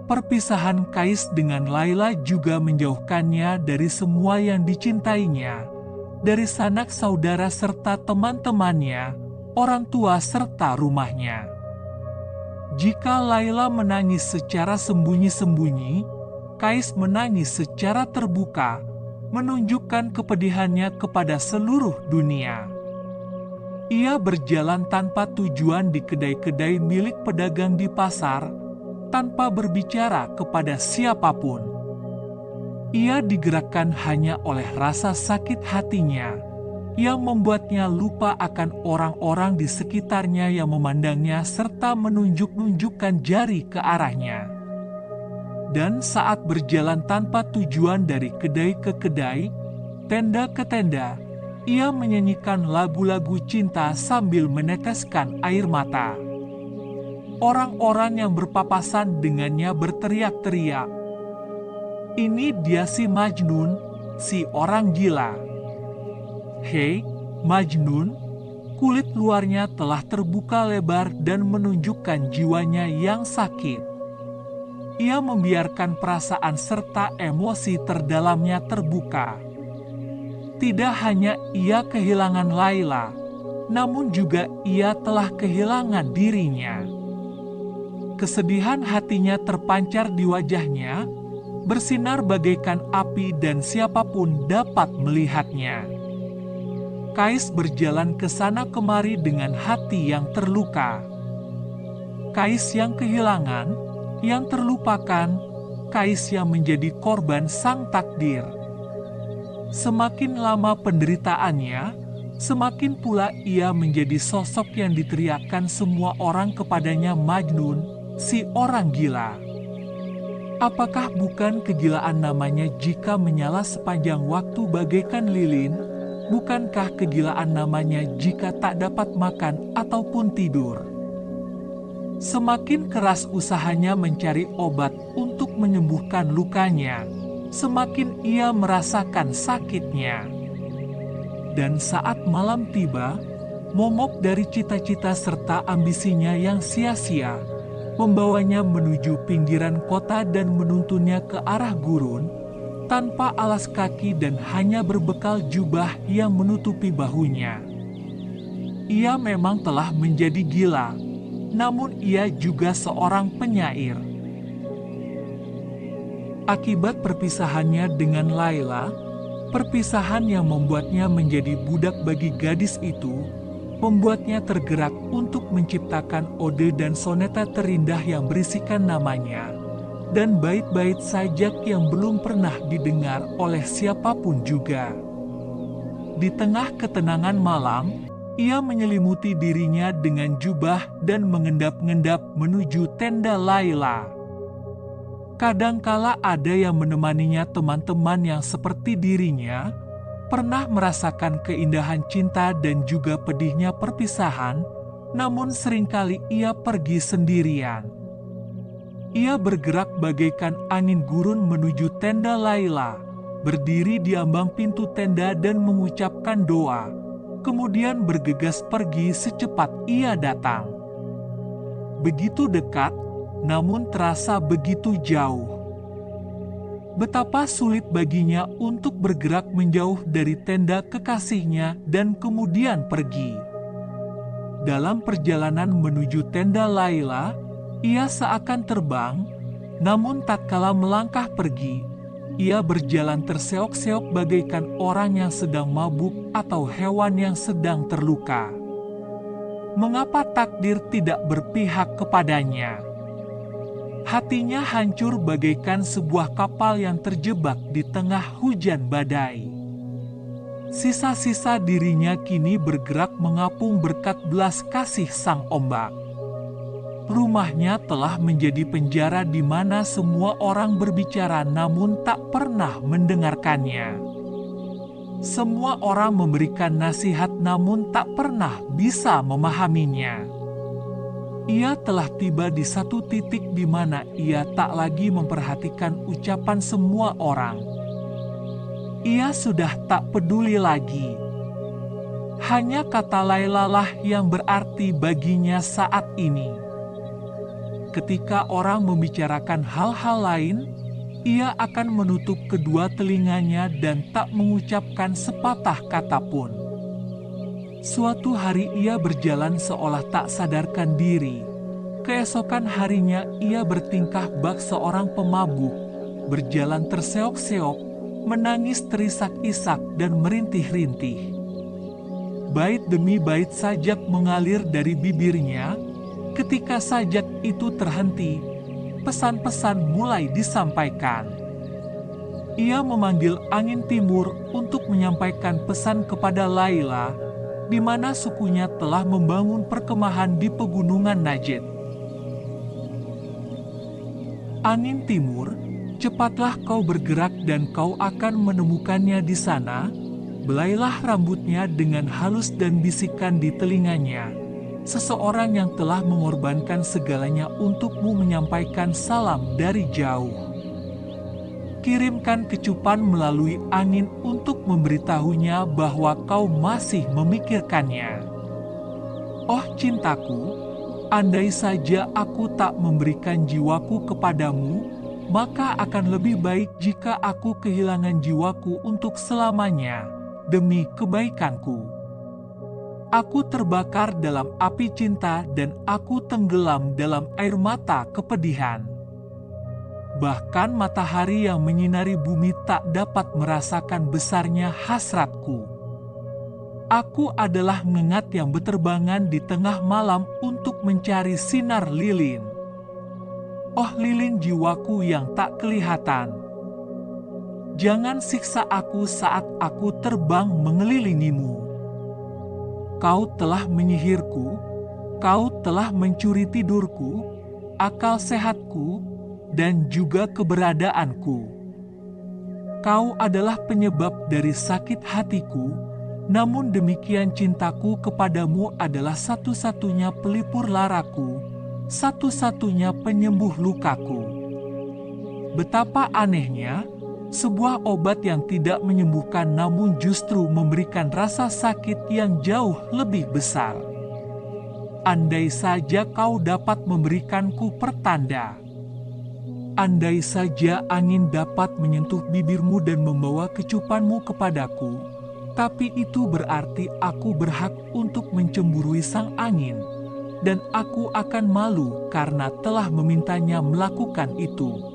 Perpisahan Kais dengan Laila juga menjauhkannya dari semua yang dicintainya, dari sanak saudara serta teman-temannya, orang tua serta rumahnya. Jika Laila menangis secara sembunyi-sembunyi, Kais menangis secara terbuka, menunjukkan kepedihannya kepada seluruh dunia. Ia berjalan tanpa tujuan di kedai-kedai milik pedagang di pasar, tanpa berbicara kepada siapapun. Ia digerakkan hanya oleh rasa sakit hatinya, yang membuatnya lupa akan orang-orang di sekitarnya yang memandangnya serta menunjuk-nunjukkan jari ke arahnya. Dan saat berjalan tanpa tujuan dari kedai ke kedai, tenda ke tenda, ia menyanyikan lagu-lagu cinta sambil meneteskan air mata. Orang-orang yang berpapasan dengannya berteriak-teriak, "Ini dia si Majnun, si orang gila." Hei, Majnun, kulit luarnya telah terbuka lebar dan menunjukkan jiwanya yang sakit. Ia membiarkan perasaan serta emosi terdalamnya terbuka. Tidak hanya ia kehilangan Laila, namun juga ia telah kehilangan dirinya. Kesedihan hatinya terpancar di wajahnya, bersinar bagaikan api dan siapapun dapat melihatnya. Kais berjalan ke sana kemari dengan hati yang terluka. Kais yang kehilangan, yang terlupakan, Kais yang menjadi korban sang takdir. Semakin lama penderitaannya, semakin pula ia menjadi sosok yang diteriakkan semua orang kepadanya, Majnun, si orang gila. Apakah bukan kegilaan namanya jika menyala sepanjang waktu bagaikan lilin? Bukankah kegilaan namanya jika tak dapat makan ataupun tidur? Semakin keras usahanya mencari obat untuk menyembuhkan lukanya, semakin ia merasakan sakitnya. Dan saat malam tiba, momok dari cita-cita serta ambisinya yang sia-sia, membawanya menuju pinggiran kota dan menuntunnya ke arah gurun, tanpa alas kaki dan hanya berbekal jubah yang menutupi bahunya. Ia memang telah menjadi gila, namun ia juga seorang penyair. Akibat perpisahannya dengan Laila, perpisahan yang membuatnya menjadi budak bagi gadis itu, membuatnya tergerak untuk menciptakan ode dan soneta terindah yang berisikan namanya, dan bait-bait sajak yang belum pernah didengar oleh siapapun juga. Di tengah ketenangan malam, ia menyelimuti dirinya dengan jubah dan mengendap-ngendap menuju tenda Laila. Kadangkala ada yang menemaninya teman-teman yang seperti dirinya, pernah merasakan keindahan cinta dan juga pedihnya perpisahan, namun seringkali ia pergi sendirian. Ia bergerak bagaikan angin gurun menuju tenda Laila, berdiri di ambang pintu tenda dan mengucapkan doa, kemudian bergegas pergi secepat ia datang. Begitu dekat, namun terasa begitu jauh. Betapa sulit baginya untuk bergerak menjauh dari tenda kekasihnya dan kemudian pergi. Dalam perjalanan menuju tenda Laila, ia seakan terbang, namun tatkala melangkah pergi, ia berjalan terseok-seok bagaikan orang yang sedang mabuk atau hewan yang sedang terluka. Mengapa takdir tidak berpihak kepadanya? Hatinya hancur bagaikan sebuah kapal yang terjebak di tengah hujan badai. Sisa-sisa dirinya kini bergerak mengapung berkat belas kasih sang ombak. Rumahnya telah menjadi penjara di mana semua orang berbicara namun tak pernah mendengarkannya. Semua orang memberikan nasihat namun tak pernah bisa memahaminya. Ia telah tiba di satu titik di mana ia tak lagi memperhatikan ucapan semua orang. Ia sudah tak peduli lagi. Hanya kata Laila lah yang berarti baginya saat ini. ketika orang membicarakan hal-hal lain, ia akan menutup kedua telinganya dan tak mengucapkan sepatah kata pun. Suatu hari ia berjalan seolah tak sadarkan diri. Keesokan harinya ia bertingkah bak seorang pemabuk, berjalan terseok-seok, menangis terisak-isak dan merintih-rintih. Bait demi bait sajak mengalir dari bibirnya. Ketika sajak itu terhenti, pesan-pesan mulai disampaikan. Ia memanggil angin timur untuk menyampaikan pesan kepada Laila, di mana sukunya telah membangun perkemahan di pegunungan Najd. Angin timur, cepatlah kau bergerak dan kau akan menemukannya di sana. Belailah rambutnya dengan halus dan bisikan di telinganya. Seseorang yang telah mengorbankan segalanya untukmu menyampaikan salam dari jauh. Kirimkan kecupan melalui angin untuk memberitahunya bahwa kau masih memikirkannya. Oh cintaku, andai saja aku tak memberikan jiwaku kepadamu, maka akan lebih baik jika aku kehilangan jiwaku untuk selamanya, demi kebaikanku. Aku terbakar dalam api cinta dan aku tenggelam dalam air mata kepedihan. Bahkan matahari yang menyinari bumi tak dapat merasakan besarnya hasratku. Aku adalah ngengat yang beterbangan di tengah malam untuk mencari sinar lilin. Oh lilin jiwaku yang tak kelihatan. Jangan siksa aku saat aku terbang mengelilingimu. Kau telah menyihirku, kau telah mencuri tidurku, akal sehatku, dan juga keberadaanku. Kau adalah penyebab dari sakit hatiku, namun demikian cintaku kepadamu adalah satu-satunya pelipur laraku, satu-satunya penyembuh lukaku. Betapa anehnya, sebuah obat yang tidak menyembuhkan namun justru memberikan rasa sakit yang jauh lebih besar. Andai saja kau dapat memberikanku pertanda. Andai saja angin dapat menyentuh bibirmu dan membawa kecupanmu kepadaku, tapi itu berarti aku berhak untuk mencemburui sang angin, dan aku akan malu karena telah memintanya melakukan itu.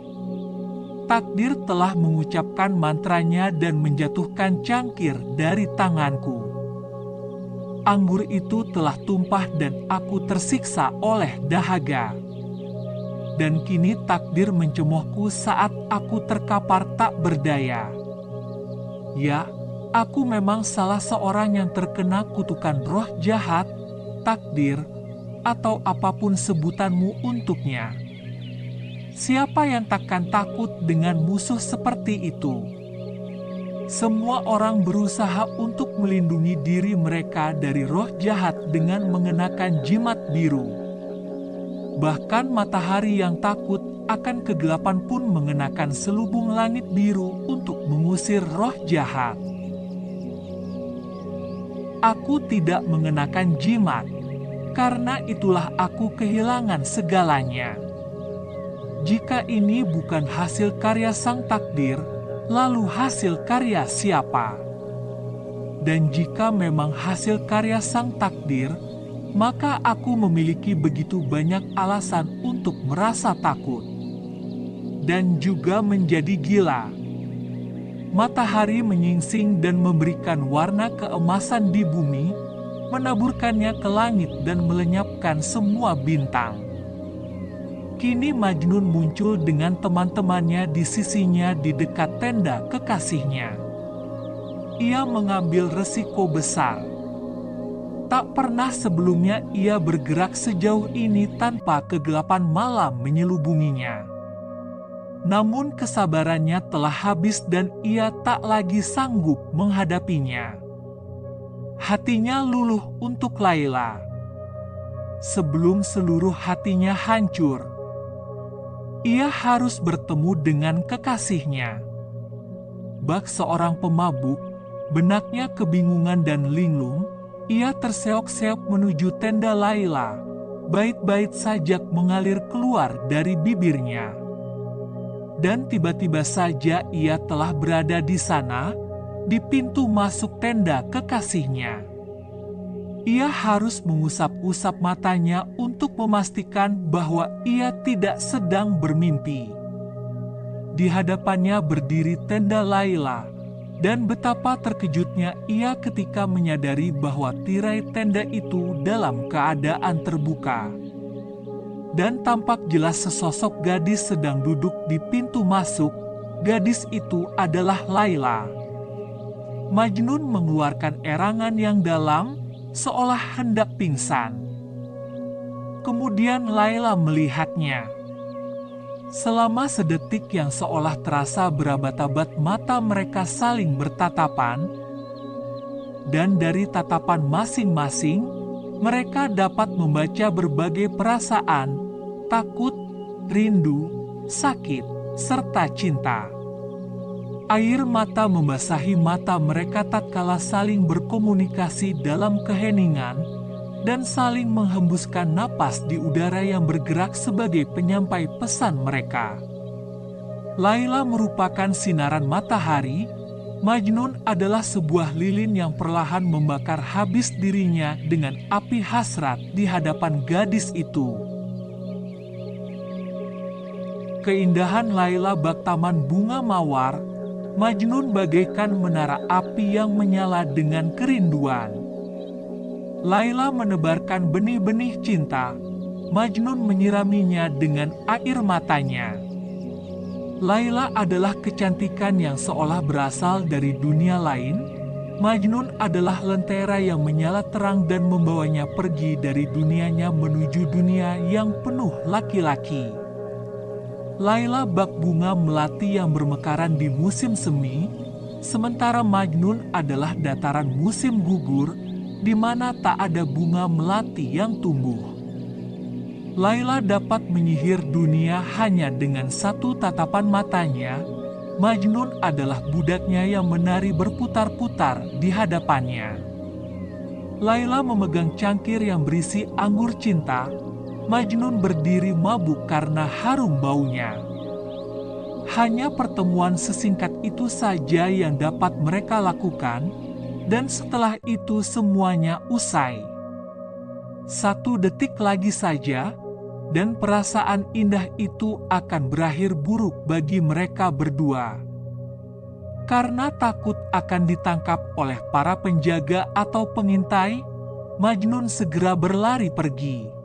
Takdir telah mengucapkan mantranya dan menjatuhkan cangkir dari tanganku. Anggur itu telah tumpah dan aku tersiksa oleh dahaga. Dan kini takdir mencemoohku saat aku terkapar tak berdaya. Ya, aku memang salah seorang yang terkena kutukan roh jahat, takdir, atau apapun sebutanmu untuknya. Siapa yang takkan takut dengan musuh seperti itu? Semua orang berusaha untuk melindungi diri mereka dari roh jahat dengan mengenakan jimat biru. Bahkan matahari yang takut akan kegelapan pun mengenakan selubung langit biru untuk mengusir roh jahat. Aku tidak mengenakan jimat, karena itulah aku kehilangan segalanya. Jika ini bukan hasil karya sang takdir, lalu hasil karya siapa? Dan jika memang hasil karya sang takdir, maka aku memiliki begitu banyak alasan untuk merasa takut. Dan juga menjadi gila. Matahari menyingsing dan memberikan warna keemasan di bumi, menaburkannya ke langit dan melenyapkan semua bintang. Kini Majnun muncul dengan teman-temannya di sisinya di dekat tenda kekasihnya. Ia mengambil resiko besar. Tak pernah sebelumnya ia bergerak sejauh ini tanpa kegelapan malam menyelubunginya. Namun kesabarannya telah habis dan ia tak lagi sanggup menghadapinya. Hatinya luluh untuk Laila. Sebelum seluruh hatinya hancur, ia harus bertemu dengan kekasihnya. Bak seorang pemabuk, benaknya kebingungan dan linglung, ia terseok-seok menuju tenda Laila, bait-bait sajak mengalir keluar dari bibirnya. Dan tiba-tiba saja ia telah berada di sana, di pintu masuk tenda kekasihnya. Ia harus mengusap-usap matanya untuk memastikan bahwa ia tidak sedang bermimpi. Di hadapannya berdiri tenda Laila, dan betapa terkejutnya ia ketika menyadari bahwa tirai tenda itu dalam keadaan terbuka. Dan tampak jelas sesosok gadis sedang duduk di pintu masuk. Gadis itu adalah Laila. Majnun mengeluarkan erangan yang dalam, seolah hendak pingsan. Kemudian Laila melihatnya. Selama sedetik yang seolah terasa berabad-abad mata mereka saling bertatapan, dan dari tatapan masing-masing, mereka dapat membaca berbagai perasaan, takut, rindu, sakit, serta cinta. Air mata membasahi mata mereka tatkala saling berkomunikasi dalam keheningan, dan saling menghembuskan napas di udara yang bergerak sebagai penyampai pesan mereka. Laila merupakan sinaran matahari, Majnun adalah sebuah lilin yang perlahan membakar habis dirinya dengan api hasrat di hadapan gadis itu. Keindahan Laila bak taman bunga mawar, Majnun bagaikan menara api yang menyala dengan kerinduan. Laila menebarkan benih-benih cinta, Majnun menyiraminya dengan air matanya. Laila adalah kecantikan yang seolah berasal dari dunia lain, Majnun adalah lentera yang menyala terang dan membawanya pergi dari dunianya menuju dunia yang penuh laki-laki. Laila bak bunga melati yang bermekaran di musim semi, sementara Majnun adalah dataran musim gugur, di mana tak ada bunga melati yang tumbuh. Laila dapat menyihir dunia hanya dengan satu tatapan matanya. Majnun adalah budaknya yang menari berputar-putar di hadapannya. Laila memegang cangkir yang berisi anggur cinta. Majnun berdiri mabuk karena harum baunya. Hanya pertemuan sesingkat itu saja yang dapat mereka lakukan, dan setelah itu semuanya usai. 1 detik lagi saja, dan perasaan indah itu akan berakhir buruk bagi mereka berdua. Karena takut akan ditangkap oleh para penjaga atau pengintai, Majnun segera berlari pergi.